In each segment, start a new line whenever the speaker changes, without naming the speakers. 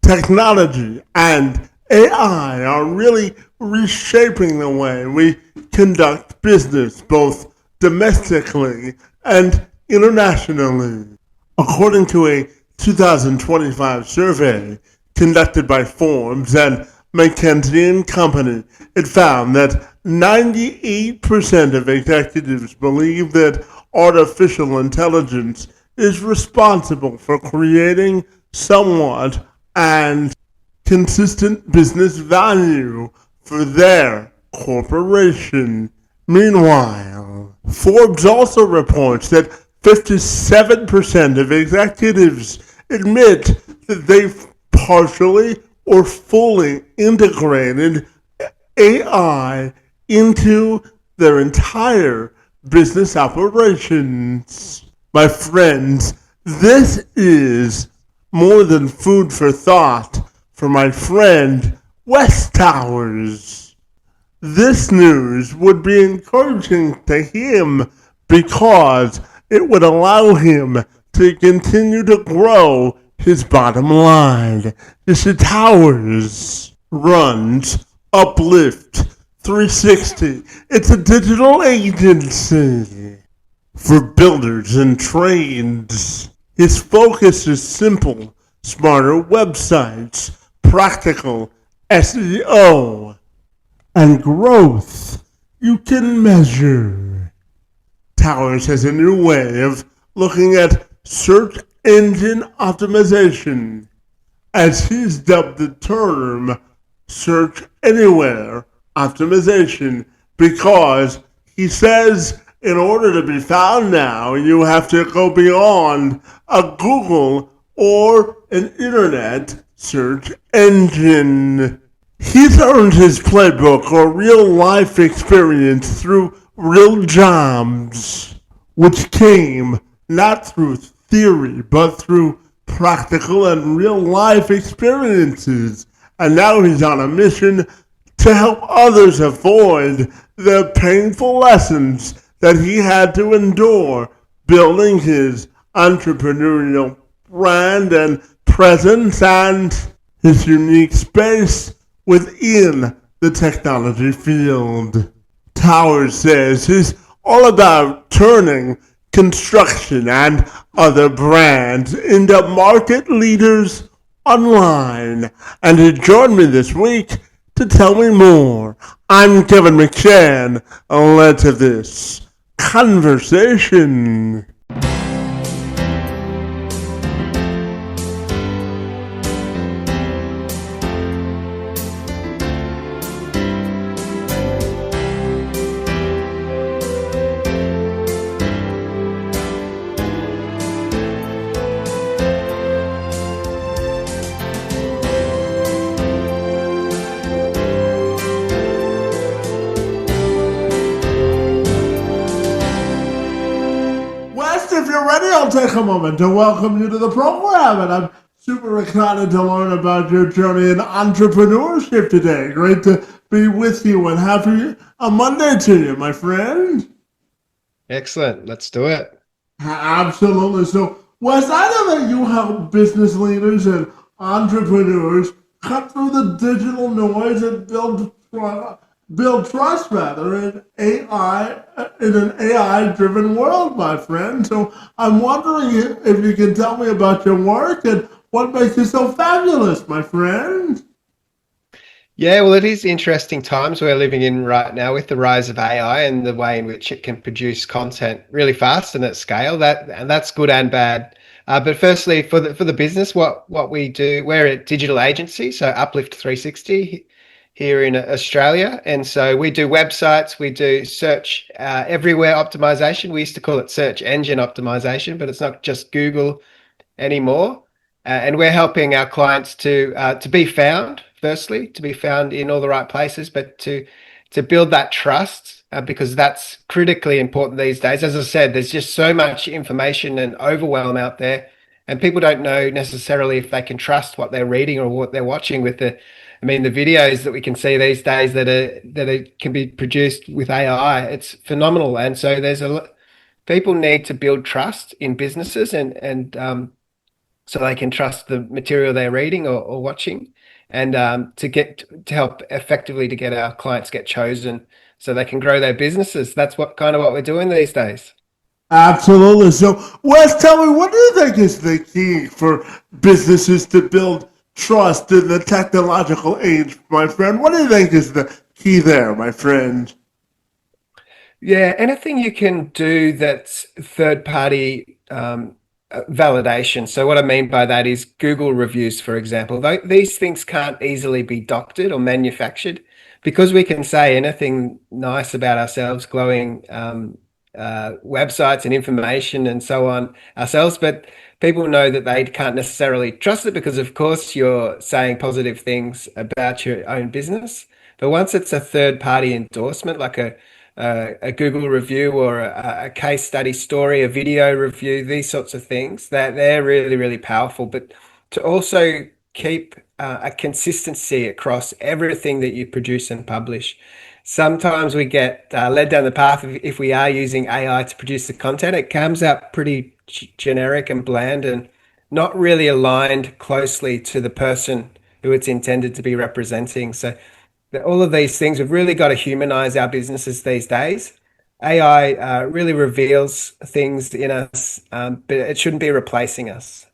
Technology and AI are really reshaping the way we conduct business, both domestically and internationally. According to a 2025 survey conducted by Forbes and McKinsey and Company, it found that 98% of executives believe that artificial intelligence is responsible for creating somewhat and consistent business value for their corporation. Meanwhile, Forbes also reports that 57% of executives admit that they've partially or fully integrated AI into their entire business operations. My friends, this is more than food for thought for my friend Wes Towers. This news would be encouraging to him because it would allow him to continue to grow his bottom line. Mr. Towers runs Uplift 360. It's a digital agency for builders and trades. His focus is simple: smarter websites, practical SEO, and growth you can measure. Towers has a new way of looking at search engine optimization, as he's dubbed the term search anywhere optimization, because he says in order to be found now, you have to go beyond a Google or an internet search engine. He's earned his playbook or real life experience through real jobs, which came not through theory, but through practical and real life experiences. And now he's on a mission to help others avoid the painful lessons that he had to endure building his entrepreneurial brand and presence and his unique space within the technology field. Towers says he's all about turning construction and other brands into market leaders online. And he joined me this week to tell me more. I'm Kevin McShann. Let's have this conversation. If you're ready, I'll take a moment to welcome you to the program, and I'm super excited to learn about your journey in entrepreneurship today. Great to be with you, and happy a Monday to you, my friend.
Excellent. Let's do it.
Absolutely. So, Wes, I know that you help business leaders and entrepreneurs cut through the digital noise and build trust rather in an AI driven world, my friend. So I'm wondering if you can tell me about your work and what makes you so fabulous, my friend.
Yeah, well, it is interesting times we're living in right now with the rise of AI and the way in which it can produce content really fast and at scale. That's good and bad. But firstly, for the business, what we do, we're a digital agency, so Uplift 360 here in Australia, and so we do websites, we do search everywhere optimization. We used to call it search engine optimization, but it's not just Google anymore. And we're helping our clients to be found, firstly, to be found in all the right places, but to build that trust, because that's critically important these days. As I said, there's just so much information and overwhelm out there, and people don't know necessarily if they can trust what they're reading or what they're watching with the videos that we can see these days that can be produced with AI. It's phenomenal, and so people need to build trust in businesses, and so they can trust the material they're reading or watching, and to help effectively to get our clients get chosen so they can grow their businesses. That's what we're doing these days.
Absolutely. So, Wes, tell me, what do you think is the key for businesses to build trust in the technological age, my friend? What do you think is the key there, my friend?
Yeah, anything you can do that's third party validation. So, what I mean by that is Google reviews, for example. These things can't easily be doctored or manufactured because we can say anything nice about ourselves, glowing websites and information and so on ourselves, but people know that they can't necessarily trust it because, of course, you're saying positive things about your own business. But once it's a third party endorsement, like a Google review or a case study story, a video review, these sorts of things, that they're really, really powerful. But to also keep a consistency across everything that you produce and publish. Sometimes we get led down the path of if we are using AI to produce the content, it comes out pretty generic and bland and not really aligned closely to the person who it's intended to be representing. So all of these things, we've really got to humanize our businesses these days. AI really reveals things in us, but it shouldn't be replacing us.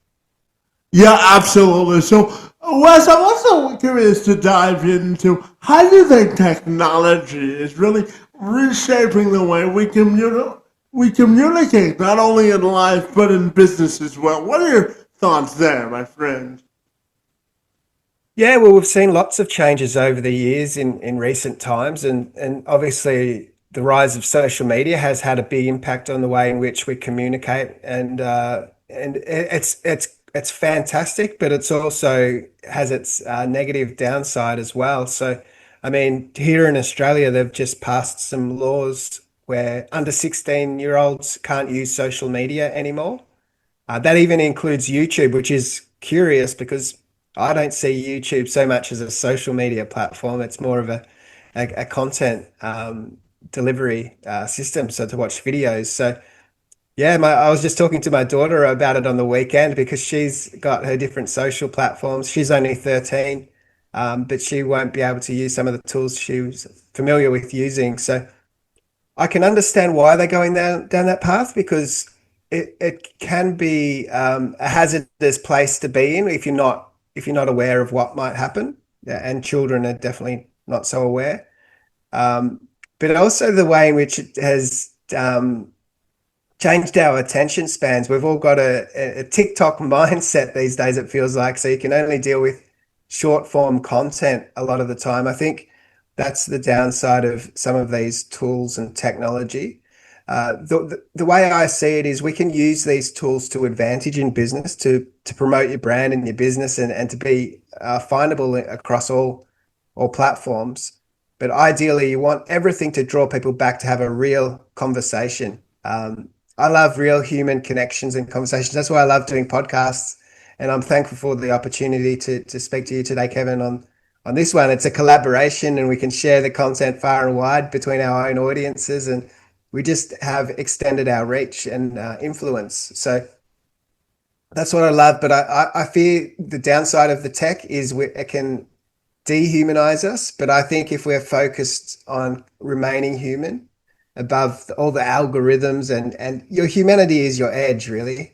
Yeah, absolutely. So, Wes, I'm also curious to dive into how do you think technology is really reshaping the way we communicate, not only in life but in business as well. What are your thoughts there, my friend?
Yeah, well, we've seen lots of changes over the years in recent times, and obviously the rise of social media has had a big impact on the way in which we communicate, and it's fantastic, but it's also has its negative downside as well. So, I mean, here in Australia, they've just passed some laws where under 16-year-olds can't use social media anymore. That even includes YouTube, which is curious because I don't see YouTube so much as a social media platform. It's more of a content delivery system, so to watch videos. So yeah, I was just talking to my daughter about it on the weekend because she's got her different social platforms. She's only 13, but she won't be able to use some of the tools she was familiar with using. So I can understand why they're going down that path because it can be a hazardous place to be in if you're not aware of what might happen. Yeah, and children are definitely not so aware. Um, but also the way in which it has changed our attention spans. We've all got a TikTok mindset these days, it feels like. So you can only deal with short form content a lot of the time. I think that's the downside of some of these tools and technology. The way I see it is we can use these tools to advantage in business to promote your brand and your business and to be findable across all platforms. But ideally, you want everything to draw people back to have a real conversation. I love real human connections and conversations. That's why I love doing podcasts. And I'm thankful for the opportunity to speak to you today, Kevin, on this one. It's a collaboration and we can share the content far and wide between our own audiences. And we just have extended our reach and influence. So that's what I love. But I fear the downside of the tech is it can dehumanize us. But I think if we're focused on remaining human above all the algorithms and your humanity is your edge, really.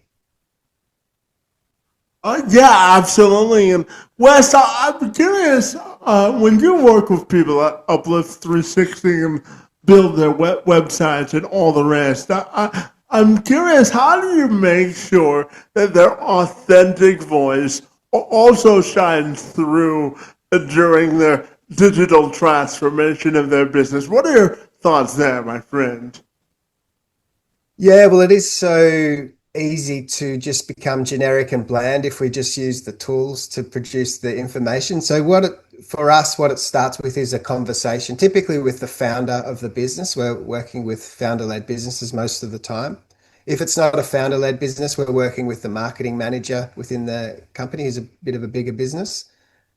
Yeah, absolutely. And Wes, I'm curious when you work with people at Uplift 360 and build their websites and all the rest. I'm curious, how do you make sure that their authentic voice also shines through during their digital transformation of their business? What are your thoughts there, my friend?
Yeah, well, it is so easy to just become generic and bland if we just use the tools to produce the information. So for us, what it starts with is a conversation, typically with the founder of the business. We're working with founder-led businesses most of the time. If it's not a founder-led business, we're working with the marketing manager within the company who's a bit of a bigger business.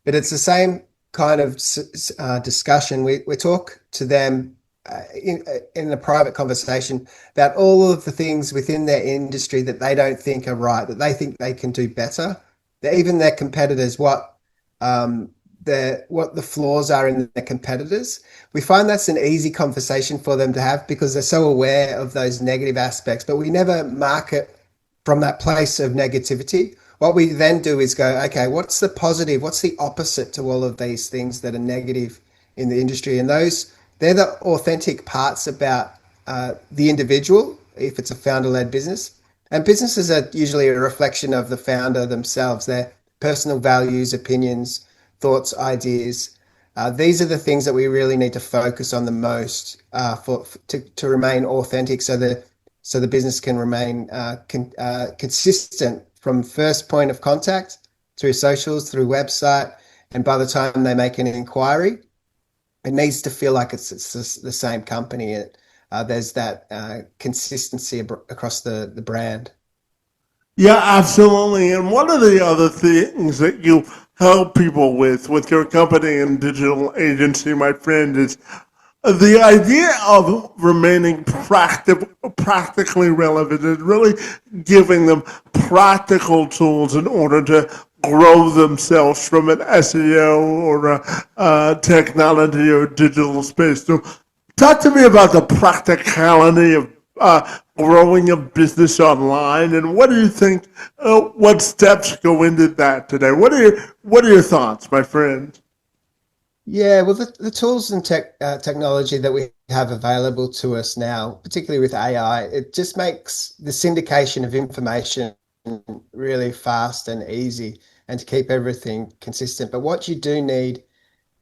But it's the same kind of discussion. We talk to them in a private conversation about all of the things within their industry that they don't think are right, that they think they can do better. That even their competitors, um, what the flaws are in their competitors. We find that's an easy conversation for them to have because they're so aware of those negative aspects, but we never market from that place of negativity. What we then do is go, okay, what's the positive? What's the opposite to all of these things that are negative in the industry? And they're the authentic parts about the individual, if it's a founder led business. And businesses are usually a reflection of the founder themselves, their personal values, opinions, thoughts, ideas. These are the things that we really need to focus on the most to remain authentic, so the business can remain consistent from first point of contact through socials, through website, and by the time they make an inquiry, it needs to feel like it's the same company. There's that consistency across the brand.
Yeah, absolutely. And one of the other things that you help people with your company and digital agency, my friend, is the idea of remaining practically relevant is really giving them practical tools in order to grow themselves from an SEO or a technology or digital space. So talk to me about the practicality of growing a business online, and what do you think? What steps go into that today? What are your thoughts, my friend?
Yeah, well, the tools and technology that we have available to us now, particularly with AI, it just makes the syndication of information really fast and easy and to keep everything consistent. But what you do need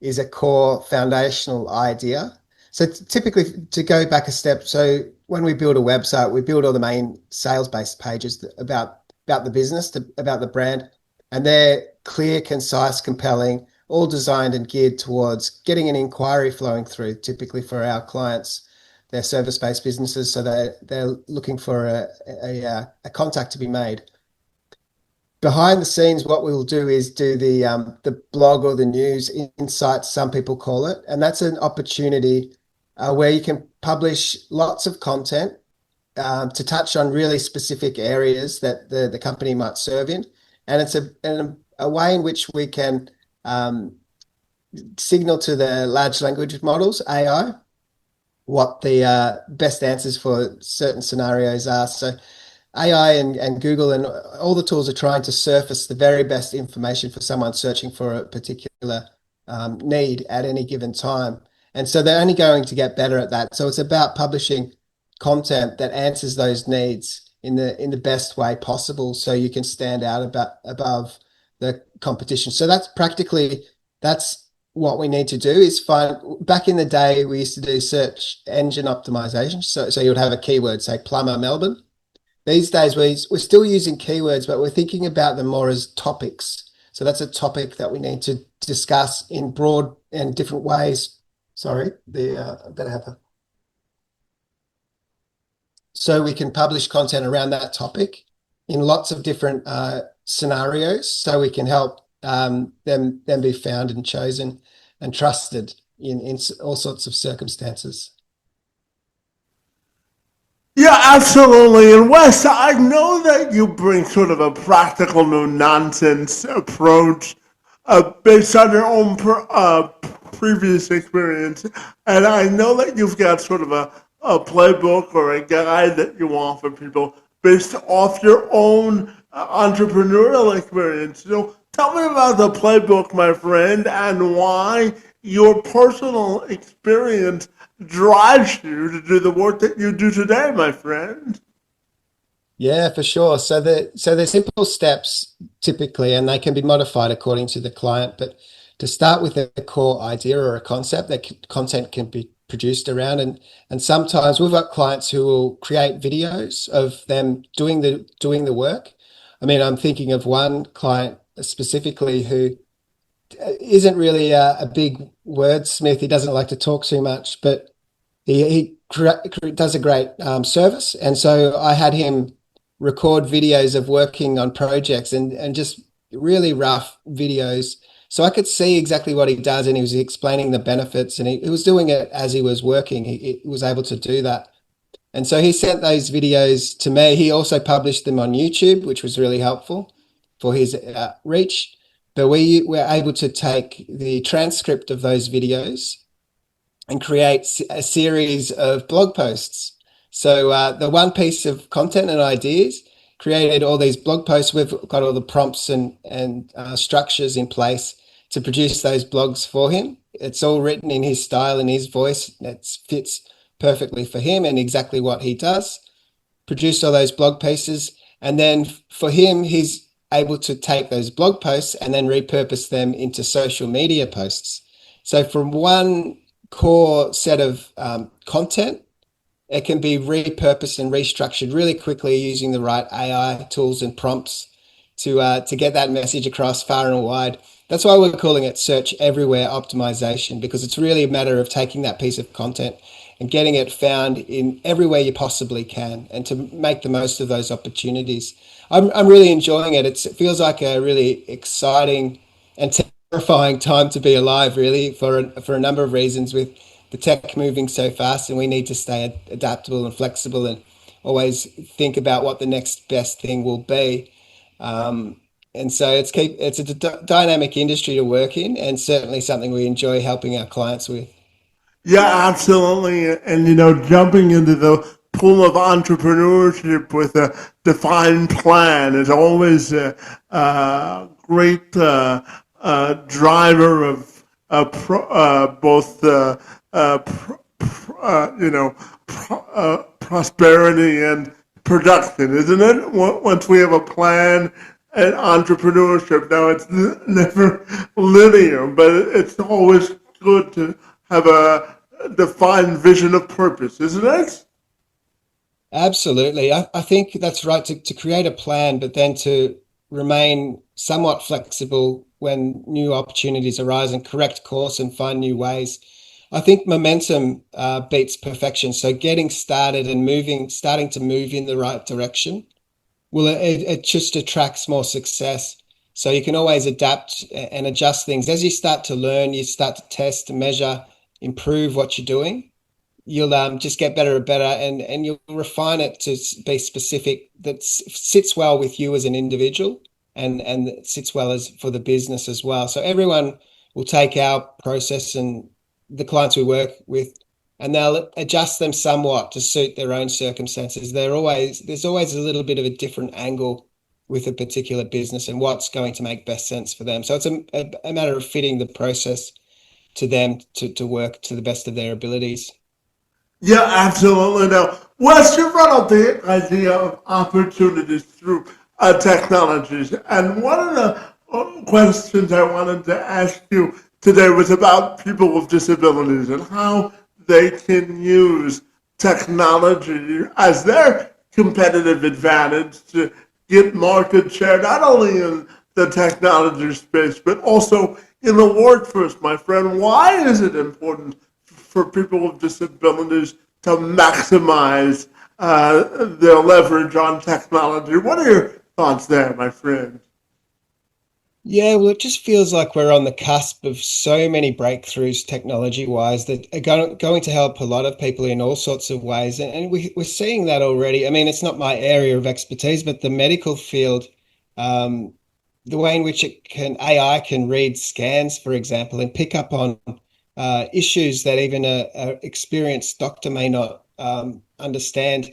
is a core foundational idea. So typically, to go back a step, so when we build a website, we build all the main sales-based pages about the business, about the brand, and they're clear, concise, compelling, all designed and geared towards getting an inquiry flowing through. Typically for our clients, they're service-based businesses, so they're looking for a contact to be made. Behind the scenes, what we'll do is do the blog or the news insights, some people call it, and that's an opportunity where you can publish lots of content to touch on really specific areas that the company might serve in, and it's a way in which we can signal to the large language models (AI) what the best answers for certain scenarios are. So AI and Google and all the tools are trying to surface the very best information for someone searching for a particular need at any given time. And so they're only going to get better at that. So it's about publishing content that answers those needs in the best way possible, so you can stand out above the competition. So that's what we need to do is find. Back in the day, we used to do search engine optimization. So you would have a keyword, say plumber Melbourne. These days, we're still using keywords, but we're thinking about them more as topics. So that's a topic that we need to discuss in broad and different ways. Sorry, I better have a. So we can publish content around that topic in lots of different scenarios, so we can help them be found and chosen and trusted in all sorts of circumstances.
Yeah, absolutely. And Wes, I know that you bring sort of a practical, no nonsense approach based on your own previous experience. And I know that you've got sort of a playbook or a guide that you offer people based off your own entrepreneurial experience. So tell me about the playbook, my friend, and why your personal experience drives you to do the work that you do today, my friend.
Yeah, for sure. So they're simple steps typically, and they can be modified according to the client. But to start with a core idea or a concept that content can be produced around, and sometimes we've got clients who will create videos of them doing the work. I mean, I'm thinking of one client specifically who isn't really a big wordsmith. He doesn't like to talk too much, but he does a great service. And so I had him record videos of working on projects and just really rough videos So I could see exactly what he does, and he was explaining the benefits, and he was doing it as he was working. He was able to do that. And so he sent those videos to me. He also published them on YouTube, which was really helpful for his reach. But we were able to take the transcript of those videos and create a series of blog posts. So the one piece of content and ideas created all these blog posts. We've got all the prompts and structures in place to produce those blogs for him. It's all written in his style and his voice. It fits perfectly for him and exactly what he does. Produced all those blog pieces, and then for him, he's able to take those blog posts and then repurpose them into social media posts. So from one core set of content, it can be repurposed and restructured really quickly using the right AI tools and prompts to get that message across far and wide. That's why we're calling it search everywhere optimization, because it's really a matter of taking that piece of content and getting it found in everywhere you possibly can, and to make the most of those opportunities. I'm really enjoying it. It feels like a really exciting and terrifying time to be alive, really, for a number of reasons, with the tech moving so fast, and we need to stay adaptable and flexible and always think about what the next best thing will be. Um, and so it's a dynamic industry to work in, and certainly something we enjoy helping our clients with.
Yeah, absolutely. And, jumping into the pool of entrepreneurship with a defined plan is always a great driver of both prosperity and production, isn't it? Once we have a plan and entrepreneurship, now it's never linear, but it's always good to have a defined vision of purpose, isn't it?
Absolutely. I think that's right, to create a plan, but then to remain somewhat flexible when new opportunities arise and correct course and find new ways. I think momentum beats perfection. So getting started and starting to move in the right direction, well, it just attracts more success. So you can always adapt and adjust things. As you start to learn, you start to test, measure, improve what you're doing. You'll just get better and better, and you'll refine it to be specific, that sits well with you as an individual, and it sits well as for the business as well. So everyone will take our process and the clients we work with, and they'll adjust them somewhat to suit their own circumstances. There's always a little bit of a different angle with a particular business and what's going to make best sense for them. So it's a matter of fitting the process to them to work to the best of their abilities.
Yeah, absolutely. Now, Wes, you brought up the idea of opportunities through technologies. And one of the questions I wanted to ask you today was about people with disabilities and how they can use technology as their competitive advantage to get market share, not only in the technology space, but also in the workforce, my friend. Why is it important for people with disabilities to maximize their leverage on technology? What are your thoughts there, my friend?
Yeah, well, it just feels like we're on the cusp of so many breakthroughs technology wise that are going to help a lot of people in all sorts of ways. And we're seeing that already. I mean, it's not my area of expertise, but the medical field, um, the way in which AI can read scans, for example, and pick up on issues that even a experienced doctor may not understand.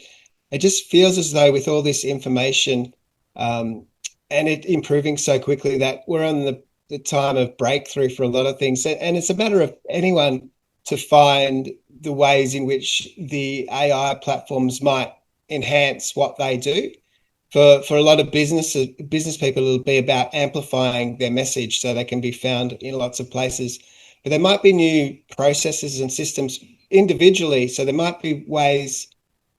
It just feels as though with all this information, um, and it improving so quickly, that we're on the time of breakthrough for a lot of things. And it's a matter of anyone to find the ways in which the AI platforms might enhance what they do. For a lot of business people, it'll be about amplifying their message so they can be found in lots of places. But there might be new processes and systems individually. So there might be ways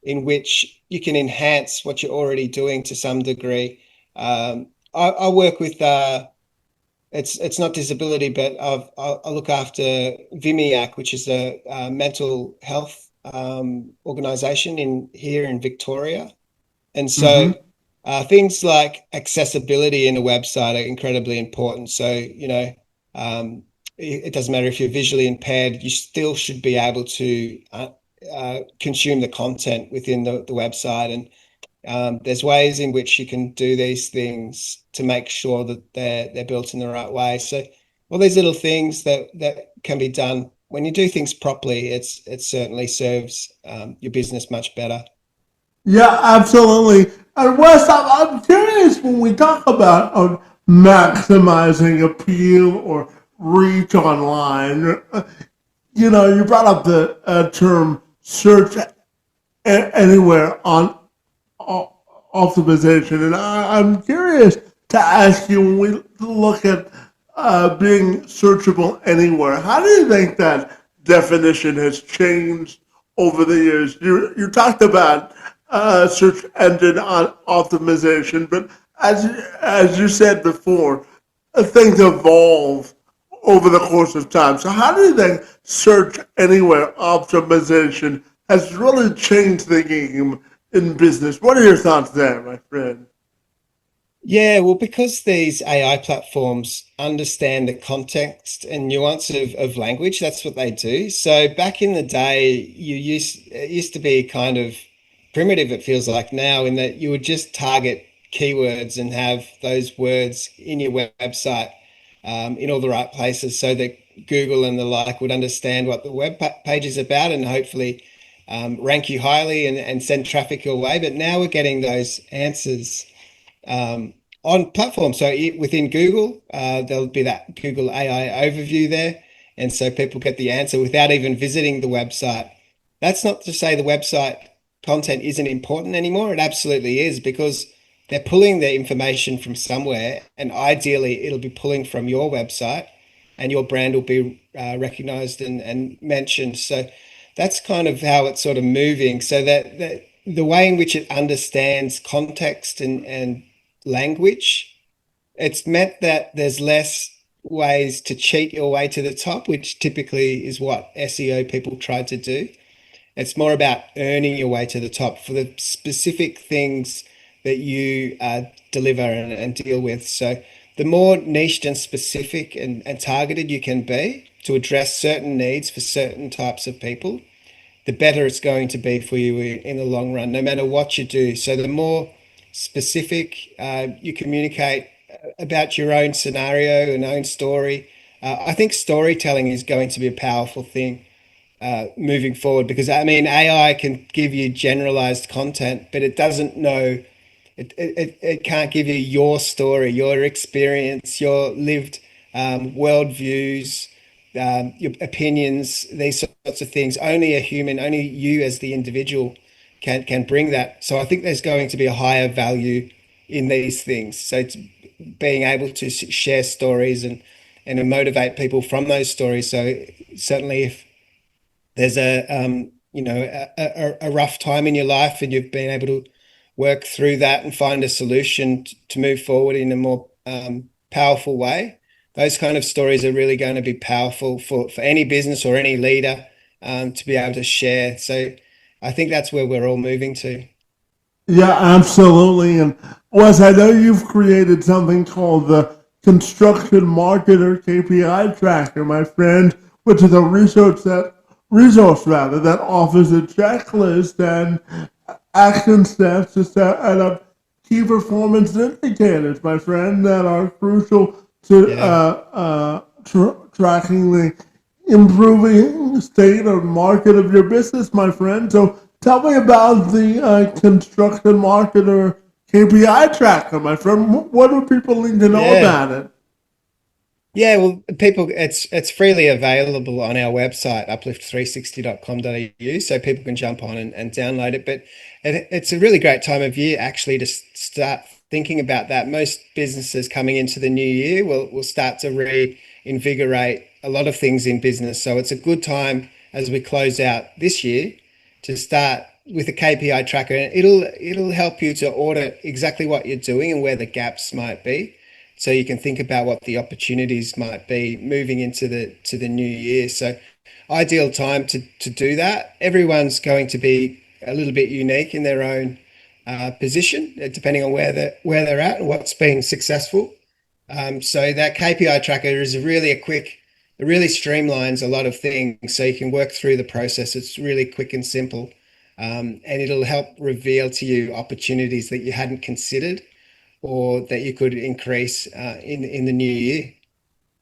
in which you can enhance what you're already doing to some degree. I work with it's not disability, but I look after Vimiac, which is a mental health organization in here in Victoria, and so
Mm-hmm.
things like accessibility in a website are incredibly important. So Um, it doesn't matter if you're visually impaired, you still should be able to consume the content within the website. And there's ways in which you can do these things to make sure that they're built in the right way. So all these little things that can be done when you do things properly, it certainly serves your business much better.
Yeah, absolutely. And Wes, I'm curious when we talk about maximizing appeal or reach online. You brought up the term search anywhere on optimization. And I'm curious to ask you when we look at being searchable anywhere, how do you think that definition has changed over the years? You talked about search engine on optimization, but as you said before, things evolve over the course of time. So how do you think search anywhere optimization has really changed the game in business? What are your thoughts there, my friend?
Yeah, well, because these AI platforms understand the context and nuance of language, that's what they do. So back in the day, it used to be kind of primitive, it feels like now, in that you would just target keywords and have those words in your website in all the right places so that Google and the like would understand what the page is about and hopefully rank you highly and send traffic your way. But now we're getting those answers um, on platforms. So within Google, there'll be that Google AI overview there. And so people get the answer without even visiting the website. That's not to say the website content isn't important anymore. It absolutely is because they're pulling their information from somewhere. And ideally, it'll be pulling from your website and your brand will be recognized and mentioned. So that's kind of how it's sort of moving. So that the way in which it understands context and language, it's meant that there's less ways to cheat your way to the top, which typically is what SEO people try to do. It's more about earning your way to the top for the specific things that you deliver and deal with. So the more niched and specific and targeted you can be to address certain needs for certain types of people, the better it's going to be for you in the long run, no matter what you do. So the more specific you communicate about your own scenario and own story, I think storytelling is going to be a powerful thing moving forward because I mean AI can give you generalized content, but it doesn't know it can't give you your story, your experience, your lived worldviews, your opinions, these sorts of things. Only a human, only you as the individual can bring that. So I think there's going to be a higher value in these things. So it's being able to share stories and motivate people from those stories. So certainly if there's a rough time in your life and you've been able to work through that and find a solution to move forward in a more powerful way, those kind of stories are really going to be powerful for any business or any leader to be able to share. So I think that's where we're all moving to.
Yeah, absolutely. And Wes, I know you've created something called the Construction Marketer KPI Tracker, my friend, which is a resource rather that offers a checklist and action steps to set up key performance indicators, my friend, that are crucial to
Yeah.
tracking the improving state or market of your business, my friend. So tell me about the construction marketer KPI tracker, my friend. What do people need to know
Yeah.
about it?
Yeah, well, people, it's freely available on our website, uplift360.com.au, so people can jump on and download it. But it's a really great time of year actually to start thinking about that. Most businesses coming into the new year will start to reinvigorate a lot of things in business. So it's a good time as we close out this year to start with a KPI tracker, and it'll help you to audit exactly what you're doing and where the gaps might be so you can think about what the opportunities might be moving into the new year. So ideal time to do that. Everyone's going to be a little bit unique in their own position, depending on where they're at and what's been successful. So that KPI tracker is really it really streamlines a lot of things so you can work through the process. It's really quick and simple. And it'll help reveal to you opportunities that you hadn't considered or that you could increase in the new year.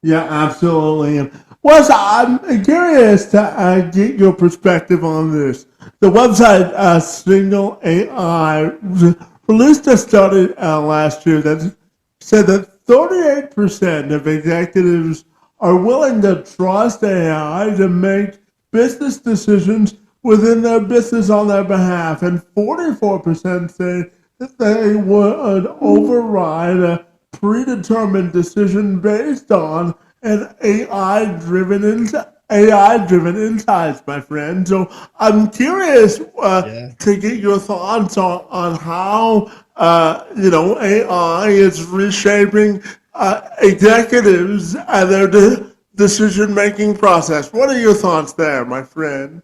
Yeah, absolutely. And Wes, I'm curious to get your perspective on this. The website Signal AI released a study last year that said that 38% of executives are willing to trust AI to make business decisions within their business on their behalf, and 44% say that they would override a predetermined decision based on an AI driven insights, my friend. So I'm curious
Yeah.
to get your thoughts on how AI is reshaping executives and their decision making process. What are your thoughts there, my friend?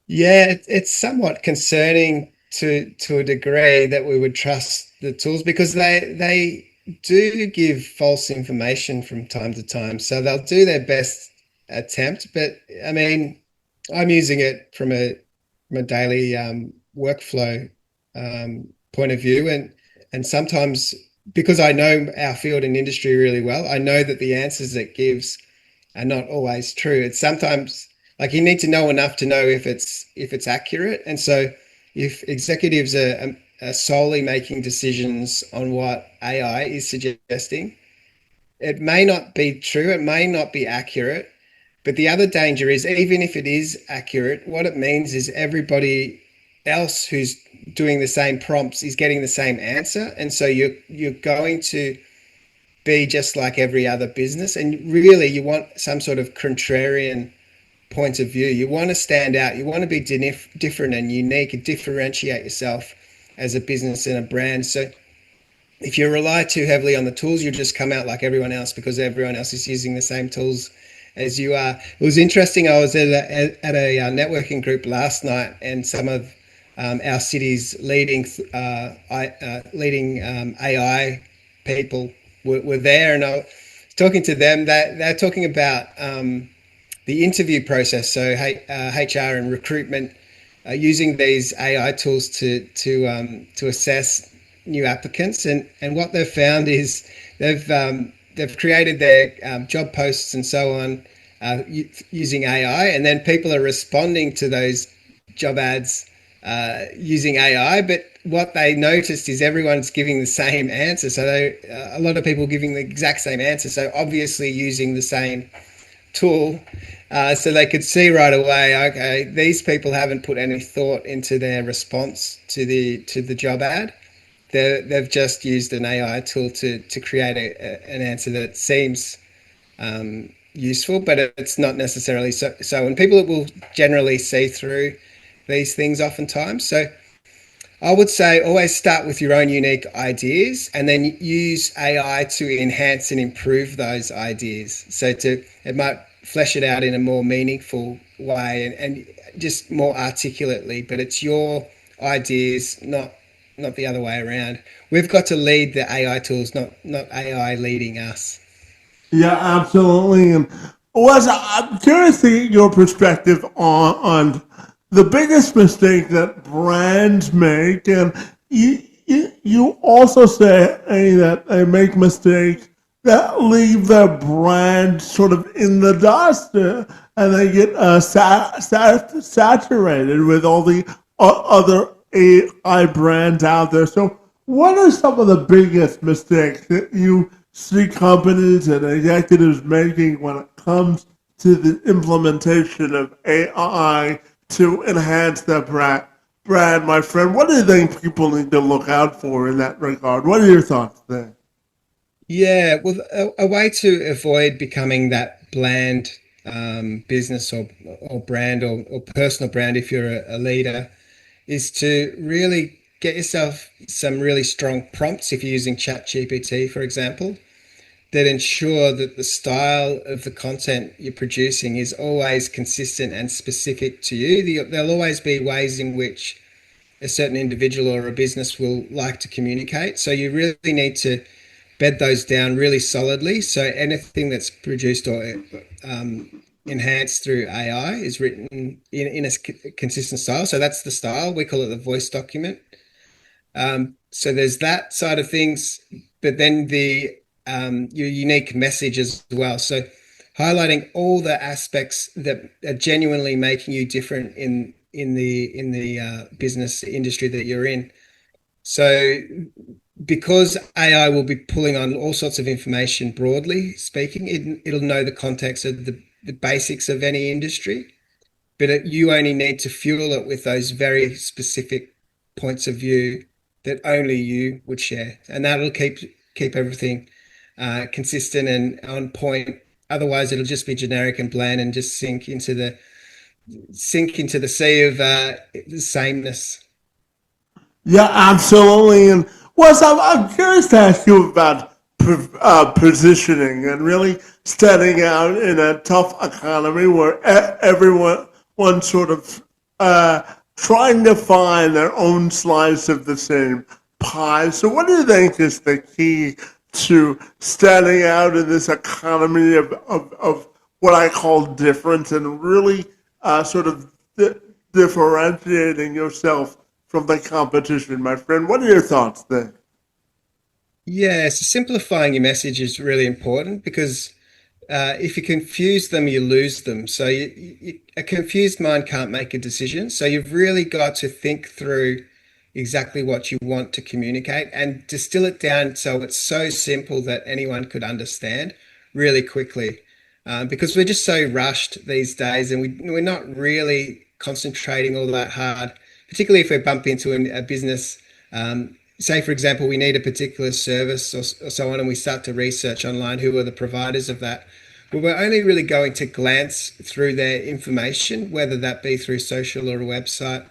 Yeah, it's somewhat concerning to a degree that we would trust the tools because they do give false information from time to time. So they'll do their best attempt, but I mean, I'm using it from a daily workflow point of view, and sometimes because I know our field and industry really well, I know that the answers it gives are not always true. It's sometimes like you need to know enough to know if it's accurate. And so if executives are solely making decisions on what AI is suggesting, it may not be true, it may not be accurate. But the other danger is even if it is accurate, what it means is everybody else who's doing the same prompts is getting the same answer. And so you're going to be just like every other business. And really, you want some sort of contrarian point of view. You want to stand out. You want to be different and unique and differentiate yourself as a business and a brand. So if you rely too heavily on the tools, you just come out like everyone else because everyone else is using the same tools as you are. It was interesting. I was at a networking group last night, and some of our city's leading AI people were there, and I was talking to them. That they're talking about the interview process. So HR and recruitment using these AI tools to assess new applicants, and what they've found is they've created their job posts and so on using AI, and then people are responding to those job ads using AI, but what they noticed is everyone's giving the same answer. So a lot of people giving the exact same answer. So obviously using the same tool, so they could see right away. Okay, these people haven't put any thought into their response to the job ad. They've just used an AI tool to create an answer that seems useful, but it's not necessarily so. So, and people will generally see through these things oftentimes. So I would say always start with your own unique ideas and then use AI to enhance and improve those ideas. So to it might flesh it out in a more meaningful way and just more articulately, but it's your ideas, not the other way around. We've got to lead the AI tools, not AI leading us.
Yeah, absolutely. And Wes, I'm curious to get your perspective on the biggest mistake that brands make. And you also say that they make mistakes that leave their brand sort of in the dust and they get saturated with all the other AI brands out there. So, what are some of the biggest mistakes that you see companies and executives making when it comes to the implementation of AI to enhance their brand, my friend? What do you think people need to look out for in that regard? What are your thoughts there?
Yeah, well, a way to avoid becoming that bland business or brand or personal brand if you're a leader is to really get yourself some really strong prompts if you're using ChatGPT, for example, that ensure that the style of the content you're producing is always consistent and specific to you. There'll always be ways in which a certain individual or a business will like to communicate. So you really need to bed those down really solidly. So anything that's produced or enhanced through AI is written in a consistent style. So that's the style. We call it the voice document. So there's that side of things, but then the your unique message as well. So highlighting all the aspects that are genuinely making you different in the business industry that you're in. So because AI will be pulling on all sorts of information broadly speaking, it'll know the context of the basics of any industry, but you only need to fuel it with those very specific points of view that only you would share, and that'll keep everything consistent and on point. Otherwise, it'll just be generic and bland and just sink into the sea of the sameness.
Yeah, absolutely. And Wes, I'm curious to ask you about positioning and really standing out in a tough economy where everyone sort of uh, trying to find their own slice of the same pie. So, what do you think is the key to standing out in this economy of what I call difference and really sort of differentiating yourself from the competition, my friend? What are your thoughts there?
Yeah, so simplifying your message is really important because if you confuse them, you lose them. So a confused mind can't make a decision. So you've really got to think through exactly what you want to communicate and distill it down so it's so simple that anyone could understand really quickly. Because we're just so rushed these days and we're not really concentrating all that hard, particularly if we bump into a business. Say, for example, we need a particular service or so on, and we start to research online who are the providers of that. But we're only really going to glance through their information, whether that be through social or a website.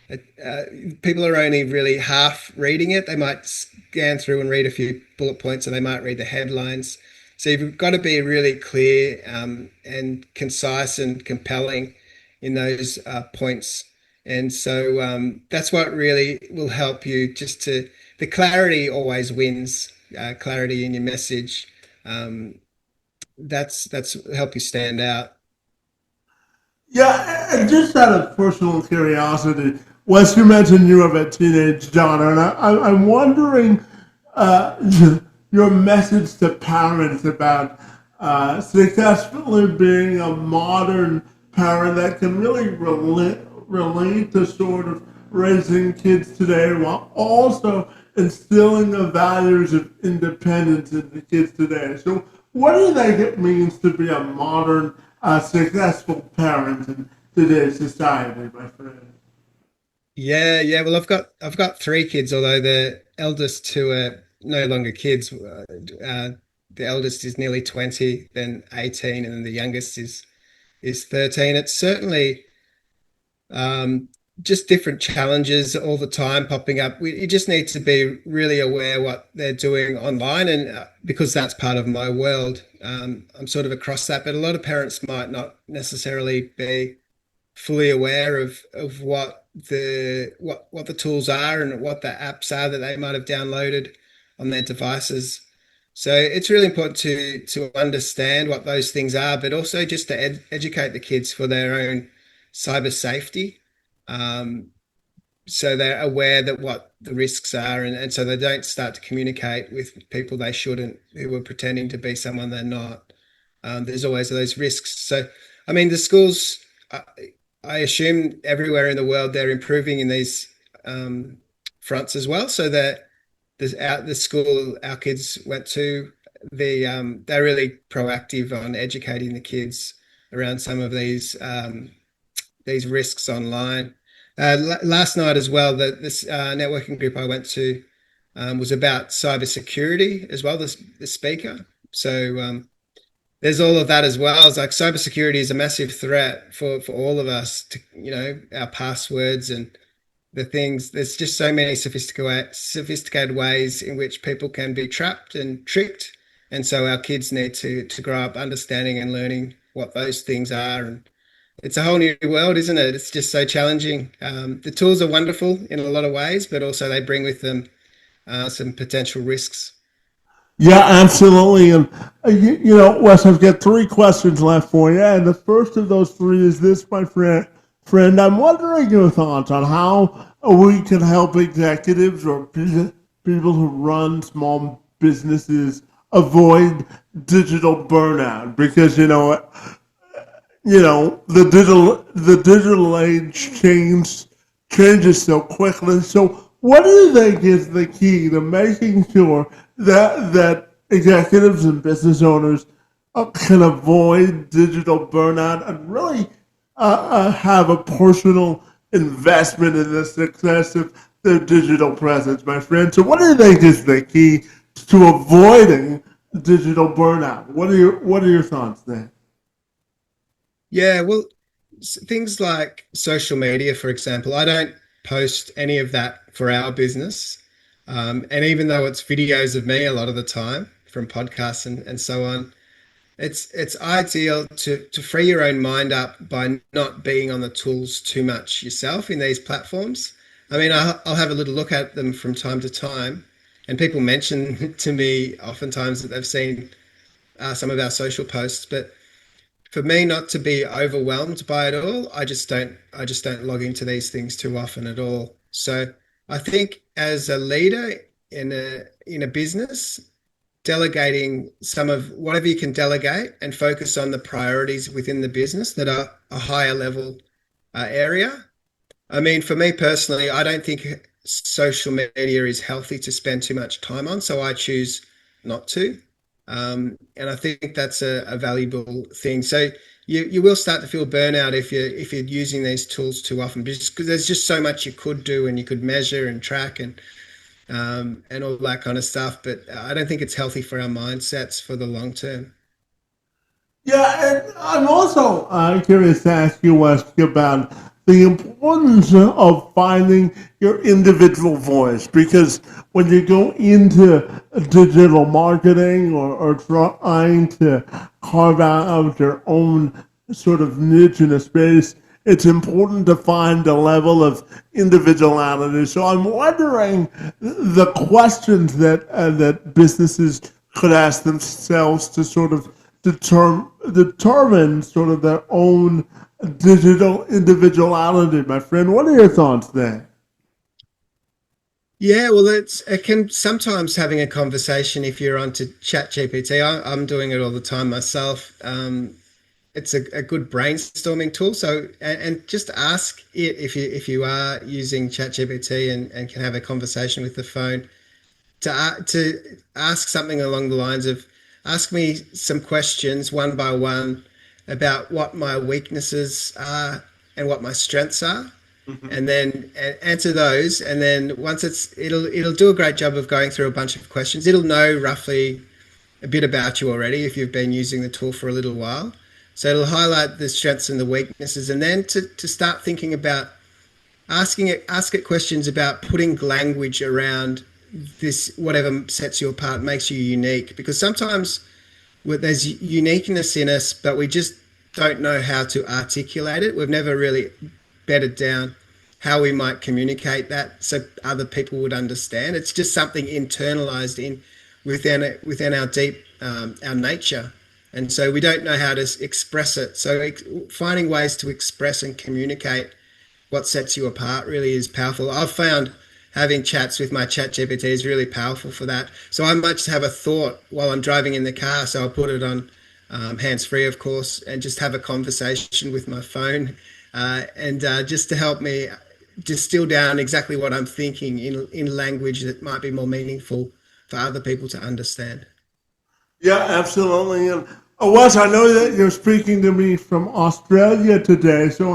uh, People are only really half reading it. They might scan through and read a few bullet points, or they might read the headlines. So you've got to be really clear and concise and compelling in those points. And so that's what really will help you. The clarity always wins. Clarity in your message. Um, that's help you stand out.
Yeah, and just out of personal curiosity, Wes, you mentioned you have a teenage daughter, and I'm wondering uh, your message to parents about successfully being a modern parent that can really relate to sort of raising kids today while also instilling the values of independence in the kids today. So, what do you think it means to be a modern, successful parent in today's society, my friend?
Yeah, yeah. Well, I've got three kids, although the eldest two are no longer kids. The eldest is nearly 20, then 18, and then the youngest is 13. It's certainly um, just different challenges all the time popping up. You just need to be really aware what they're doing online, and because that's part of my world, I'm sort of across that. But a lot of parents might not necessarily be fully aware of what the tools are and what the apps are that they might have downloaded on their devices. So it's really important to understand what those things are, but also just to educate the kids for their own cyber safety. Um, so they're aware that what the risks are, and so they don't start to communicate with people they shouldn't, who are pretending to be someone they're not. There's always those risks. So, I mean, the schools, I assume everywhere in the world, they're improving in these fronts as well. So that the school our kids went to, they're really proactive on educating the kids around some of these risks online. Last night as well, this networking group I went to was about cybersecurity as well. The speaker, so there's all of that as well. It's like cybersecurity is a massive threat for all of us. To our passwords and the things. There's just so many sophisticated ways in which people can be trapped and tricked, and so our kids need to grow up understanding and learning what those things are. And it's a whole new world, isn't it? It's just so challenging. The tools are wonderful in a lot of ways, but also they bring with them some potential risks.
Yeah, absolutely. And Wes, I've got three questions left for you, and the first of those three is this, my friend. I'm wondering your thoughts on how we can help executives or people who run small businesses avoid digital burnout, because the digital age changes so quickly. So what do you think is the key to making sure that executives and business owners can avoid digital burnout and really have a personal investment in the success of their digital presence, my friend? So what do you think is the key to avoiding digital burnout? What are your thoughts there?
Yeah, well, things like social media, for example, I don't post any of that for our business. And even though it's videos of me a lot of the time from podcasts and so on, it's ideal to free your own mind up by not being on the tools too much yourself in these platforms. I mean, I'll have a little look at them from time to time, and people mention to me oftentimes that they've seen some of our social posts, but for me not to be overwhelmed by it all, I just don't log into these things too often at all. So I think as a leader in a business, delegating some of whatever you can delegate and focus on the priorities within the business that are a higher level area. I mean, for me personally, I don't think social media is healthy to spend too much time on, so I choose not to. And I think that's a valuable thing. So you will start to feel burnout if you're using these tools too often, because there's just so much you could do and you could measure and track and all that kind of stuff. But I don't think it's healthy for our mindsets for the long term.
Yeah, and I'm also curious to ask you, Wes, about the importance of finding your individual voice, because when you go into digital marketing or trying to carve out your own sort of niche in a space, it's important to find a level of individuality. So I'm wondering the questions that businesses could ask themselves to sort of determine sort of their own digital individuality, my friend. What are your thoughts there?
Yeah, well, it can sometimes having a conversation if you're onto ChatGPT. I'm doing it all the time myself. It's a good brainstorming tool. So and just ask it if you are using ChatGPT and can have a conversation with the phone to ask something along the lines of ask me some questions one by one about what my weaknesses are and what my strengths are, and then answer those. And then once it'll do a great job of going through a bunch of questions. It'll know roughly a bit about you already if you've been using the tool for a little while. So it'll highlight the strengths and the weaknesses, and then to start thinking about ask it questions about putting language around this, whatever sets you apart, makes you unique. Because sometimes there's uniqueness in us, but we just don't know how to articulate it. We've never really bedded down how we might communicate that so other people would understand. It's just something internalized in within our deep our nature, and so we don't know how to express it. So finding ways to express and communicate what sets you apart really is powerful. I've found having chats with my chat GPT is really powerful for that. So I might just have a thought while I'm driving in the car. So I'll put it on hands free, of course, and just have a conversation with my phone and just to help me distill down exactly what I'm thinking in language that might be more meaningful for other people to understand.
Yeah, absolutely. And Wes, I know that you're speaking to me from Australia today, so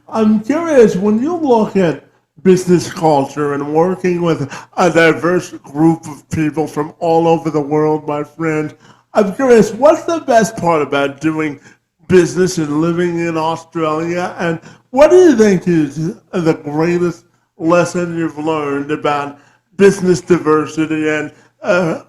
I'm curious, when you look at business culture and working with a diverse group of people from all over the world, my friend, I'm curious, what's the best part about doing business and living in Australia? And what do you think is the greatest lesson you've learned about business diversity and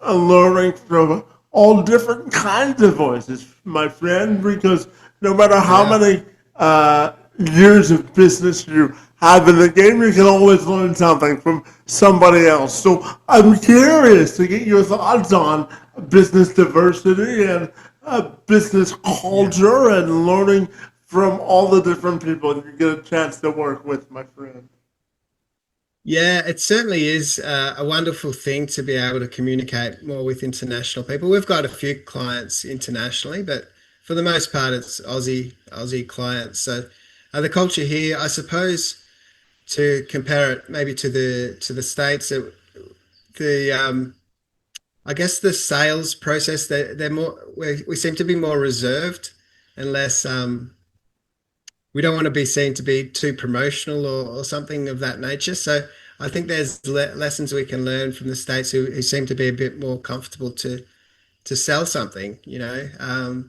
learning from all different kinds of voices, my friend? Because no matter how
Yeah.
many years of business you have in the game, you can always learn something from somebody else. So I'm curious to get your thoughts on business diversity and business
Yeah.
culture and learning from all the different people you get a chance to work with, my friend.
Yeah, it certainly is a wonderful thing to be able to communicate more with international people. We've got a few clients internationally, but for the most part, it's Aussie clients. So the culture here, I suppose, to compare it maybe to the States, the I guess the sales process they're more we seem to be more reserved and less we don't want to be seen to be too promotional or something of that nature. So I think there's lessons we can learn from the States who seem to be a bit more comfortable to sell something, you know.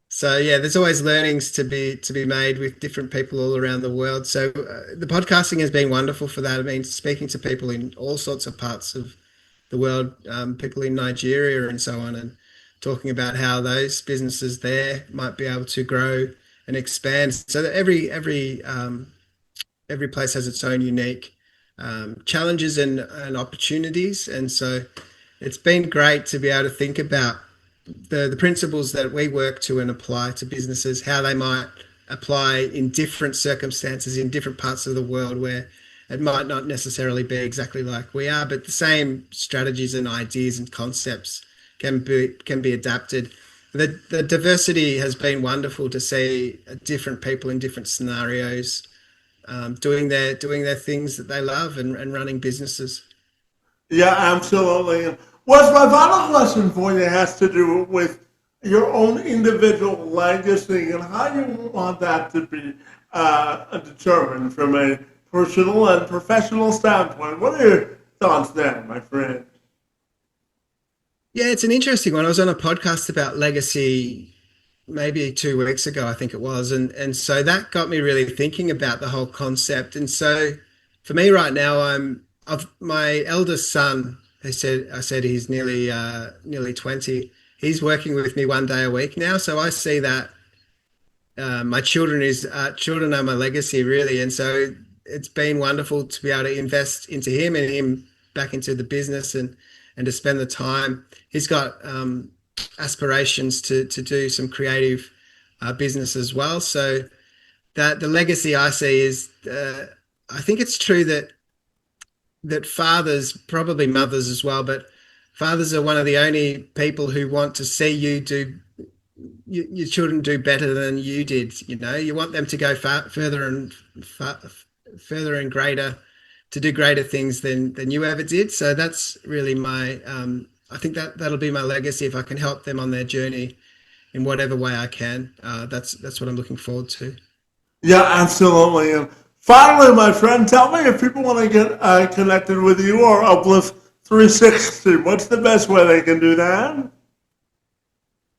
So yeah, there's always learnings to be made with different people all around the world. So the podcasting has been wonderful for that. I mean, speaking to people in all sorts of parts of the world, people in Nigeria and so on, and talking about how those businesses there might be able to grow and expand. So that every place has its own unique challenges and opportunities, and so it's been great to be able to think about the principles that we work to and apply to businesses, how they might apply in different circumstances in different parts of the world where it might not necessarily be exactly like we are, but the same strategies and ideas and concepts can be adapted. The diversity has been wonderful to see different people in different scenarios doing their things that they love and running businesses.
Yeah, absolutely. And what's my final question for you has to do with your own individual legacy and how you want that to be determined from a personal and professional standpoint. What are your thoughts there, my friend?
Yeah, it's an interesting one. I was on a podcast about legacy maybe 2 weeks ago, I think it was, and so that got me really thinking about the whole concept. And so for me right now, I've my eldest son. I said he's nearly 20. He's working with me 1 day a week now, so I see that my children are my legacy really, and so it's been wonderful to be able to invest into him and him back into the business and to spend the time. He's got aspirations to do some creative business as well. So that the legacy I see is I think it's true that fathers, probably mothers as well, but fathers are one of the only people who want to see you do your children do better than you did. You know, you want them to go further and further and greater, to do greater things than you ever did. So that's really my. I think that'll be my legacy if I can help them on their journey in whatever way I can. That's what I'm looking forward to.
Yeah, absolutely. And finally, my friend, tell me if people want to get connected with you or Uplift 360. What's the best way they can do that?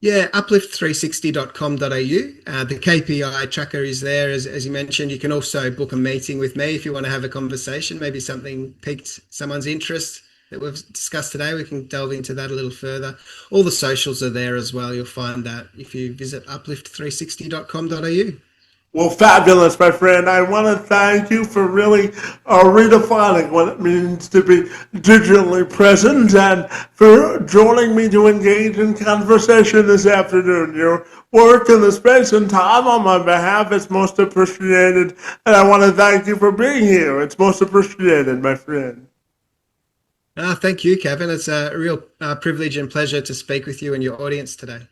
Yeah, uplift360.com.au. The KPI tracker is there, as you mentioned. You can also book a meeting with me if you want to have a conversation, maybe something piqued someone's interest that we've discussed today. We can delve into that a little further. All the socials are there as well. You'll find that if you visit uplift360.com.au.
Well, fabulous, my friend. I want to thank you for really redefining what it means to be digitally present and for joining me to engage in conversation this afternoon. Your work and the space and time on my behalf is most appreciated, and I want to thank you for being here. It's most appreciated, my friend.
Thank you, Kevin. It's a real privilege and pleasure to speak with you and your audience today.